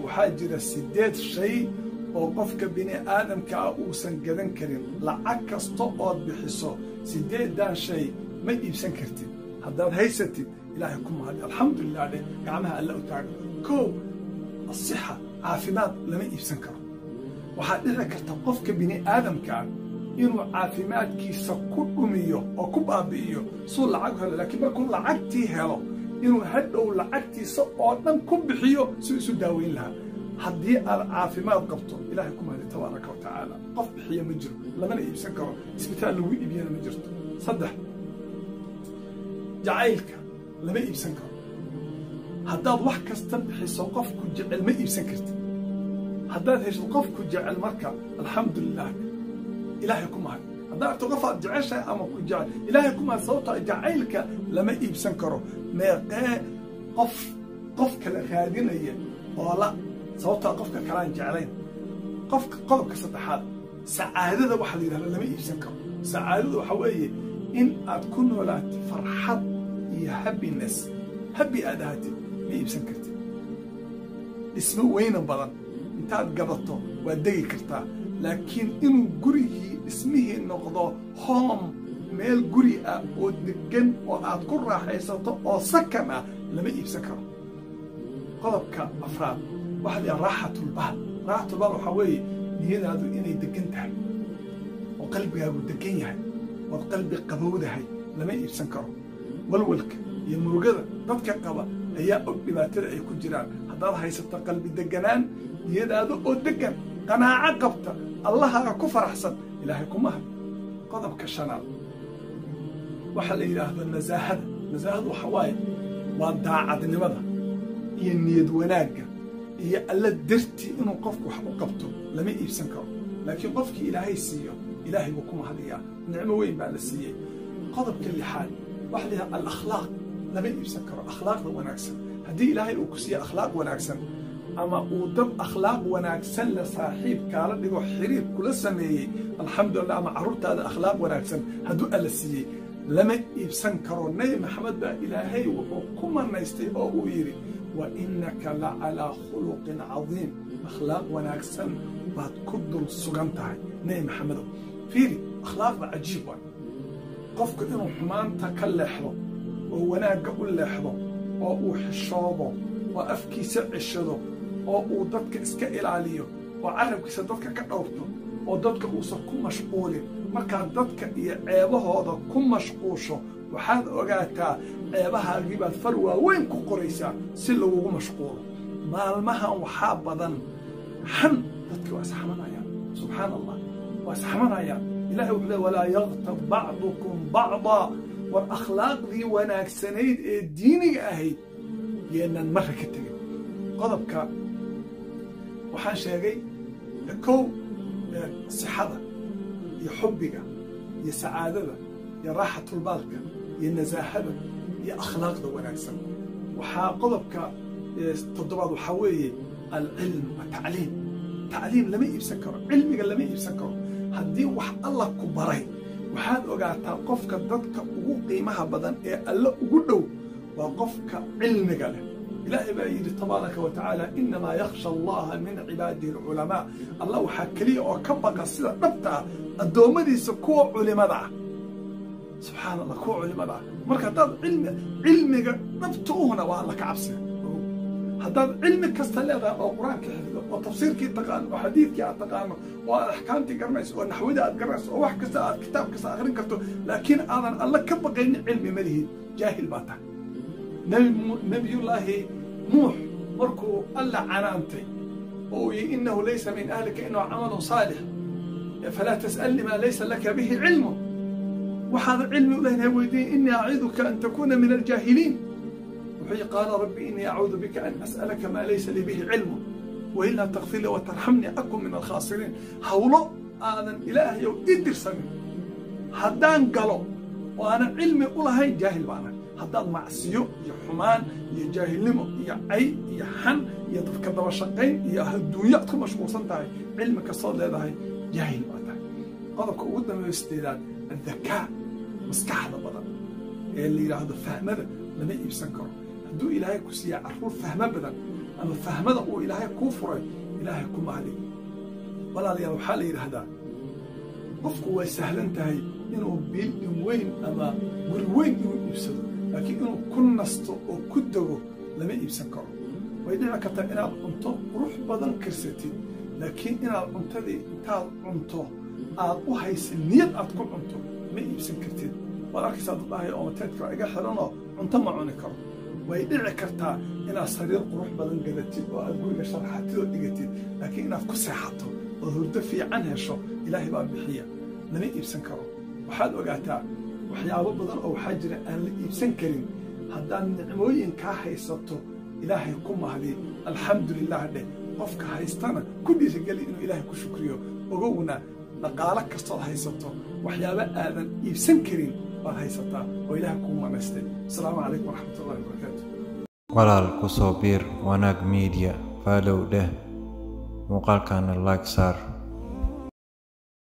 waxaa jira 8 shay oo qofka bini aadamka ah uusan gadan karin lacag kasto oo bixiso 8 shay ma iibsan kartid haddaad haysatid ilaahay ku mahad alxamdulillah gacmaha alla u taago ko asixa caafimaad lama iibsan karo waxaa dhici karta qofka bini aadamka ah inuu caafimaadkiisa ku dhumiyo oo ku baabi'iyo soo lacag helo laakiin markuu lacagtii helo inuu hadhow lacagtiisa oo dhan ku bixiyo si isu daaweyn lahaa haddii aad caafimaad qabto ilaahay ku mahad tabaaraka wa tacaala qof bixiya ma jiro lamana iibsan karo isbitaal lagu iibiyana ma jirto saddex jacaylka lama iibsan karo haddaad wax kasta bixiso qofku jecel ma iibsan kartid haddaad hesho qofku jecel marka alxamdulillah ilaahay ku mahad haddaad arto qof aad jeceshahay ama ku jecel ilaahay ku mahad sababtoo jacaylka lama iibsan karo meeqee qof kala raadinaya oo la sababtoo qofka kalaan jeclayn qofka qodobka saddexaad sacaadada waxa la yiraahdo lama iibsan karo sacaadada waxa weeye in aad ku noolaato farxad iyo happiness happy aad ahaatid ma iibsan kartid isma weyna badan intaad gadato waa degi kartaa laakiin inuu gurigii ismihii noqdo home meel guri ah oo degan oo aad ku raaxaysato oo sakan ah lama iibsan karo qodobka afraad waxa la raaxatul baal waxa weeye niyadaadu inay degan tahay oo qalbigaagu degan yahay oo qalbi qabowdahay lama iibsan karo walwalka iyo murugada dadka qaba ayaa og dhibaatada ay ku jiraan haddaad haysato qalbi deganaan niyadaadu oo degan qanaaco qabta allaha ku faraxsan ilaahay kuma had qodobka shanaad waxa la yiraahdo nazaahada waxa waaye waa daacadnimada iyo niyad wanaagga iyo alla dartii inuu qofku wax u qabto lama iibsan karo laakiin qofkii ilaahay siiyo ilaahay buu ku mahadiyaa nicmo weyn baa la siiyey qodobka lixaad waxa la yiraahdo al-akhlaaq lama iibsan karo akhlaaqda wanaagsan haddii ilaahay uu ku siiyo akhlaaq wanaagsan ama uu dad akhlaaq wanaagsan la saaxiib kaala dhigo xiriir kula sameeyey alxamdulillah ama carruurtaada akhlaaq wanaagsan hadduu alla siiyey lama iibsan karo nabi maxamed baa ilaahay wuxuu ku manaystay oo uu yidhi wa innaka la calaa khuluqin cadiim akhlaaq wanaagsan baad ku dul sugan tahay nabi maxamedow fiiri akhlaaqda cajiib waay qofku inuu xumaanta ka leexdo oo wanaagga u leexdo oo uu xishoodo oo afkiisa ceshado oo uu dadka iska ilaaliyo oo carabkiisa dadka ka dhowrto oo dadka uusan ku mashquulin markaad dadka iyo ceebahooda ku mashquusho waxaad ogaataa ceebahaagii baad far waaweyn ku qoraysaa si lagugu mashquulo maalmahan waxaa badan xan dadka waa isxamanayaan subxaan allah waa isxamanayaan ilaahay wuxuu leeyahay walaa yaqtab bacdukum bacdaa war akhlaaqdii wanaagsanayd ee diiniga ahayd yeenan marra ka tegin qodobka waxaan sheegay kow sixada iyo xubbiga iyo sacaadada iyo raaxatulbaalka iyo nasaahada iyo akhlaaqda wanaagsan waxaa qodobka toddobaad waxaa weeye alcilm atacliim tacliim lama iibsan karo cilmiga lama iibsan karo haddii wax alla ku baray waxaad ogaataa qofka dadka ugu qiimaha badan ee alla ugu dhow waa qofka cilmiga leh إلهي بأيدي تبارك وتعالى إنما يخشى الله من عباده العلماء الله وحكلي وكبق السيدة نبتع الدومدي سكوع علماء سبحان الله كوع علماء مركا هذا علمك نبتوهنا والله كعبسي هذا علمك كستلغة أو قرآن كحفظه وتفسير كي تقان وحديث كي تقان وأحكام تقرنس ونحوذة تقرنس وواحد كتاب كسا آخرين كرتو لكن أنا الله كبق علمي مليه جاهل باتا نبي الله نوح مركو ألا عنانتي إنه ليس من أهلك إنه عمل صالح فلا تسألني ما ليس لك به علم وهذا علم الله ويدي إني أعيذك أن تكون من الجاهلين وحي قال ربي إني أعوذ بك أن أسألك ما ليس لي به علم وإلا تغفر لي وترحمني أكن من الخاسرين هولو أنا إلهي إدرسني هدان قالوا وأنا علمي أقول هاي جاهل معنا haddaad macsiyo iyo xumaan iyo jaahilnimo iyo cay iyo xan iyo dadka daba shaqayn iyo adduunyo aad ku mashquulsan tahay cilmi kastood leedahay jaahil baa tahay qodobka ugu dambeeya sideedaad addakaa maskaxda badan ee la yidhaahdo fahmada lama iibsan karo hadduu ilaahay ku siiya carruur fahmo badan أما فهمنا أو إلهي كفر إلهي كم عليه ولا لي وحال يرهدا قفك وسهل انتهي إنه بيل وين أما وين يبسد لكن إنه كن نستو أو كدغو لما يبسن كرو ويدعى كتا إنا أنتو روح بدن كرستي لكن إنا أنتو دي إنتا أنتو وهي سنية أتكون أنتو ما يبسن كرتين ولكن صاد الله يوم تذكر إجا حرنا أنتو معوني كرو ويدعى كتا إنا صرير روح بدن قدتي وأقول لك شرحاتي ودقتي لكن إنا كسي حطو وذرد في عنها شو إلهي باب بحية لما يبسن كرو وحال وقعتا وحيابو بدن أو حجر أن يبسن كريم هدان نعموين كاحي سبتو إلهي كم هذه الحمد لله ده قفك هايستانا كل شيء قال إنه إلهي كشكريه وقونا نقالك كسر هايسته وحيابا آذن يبسن كريم هايسته وإلهي كم نستي السلام عليكم ورحمة الله وبركاته ولا الكصوبير وناق ميديا فالو ده مقال كان اللايك صار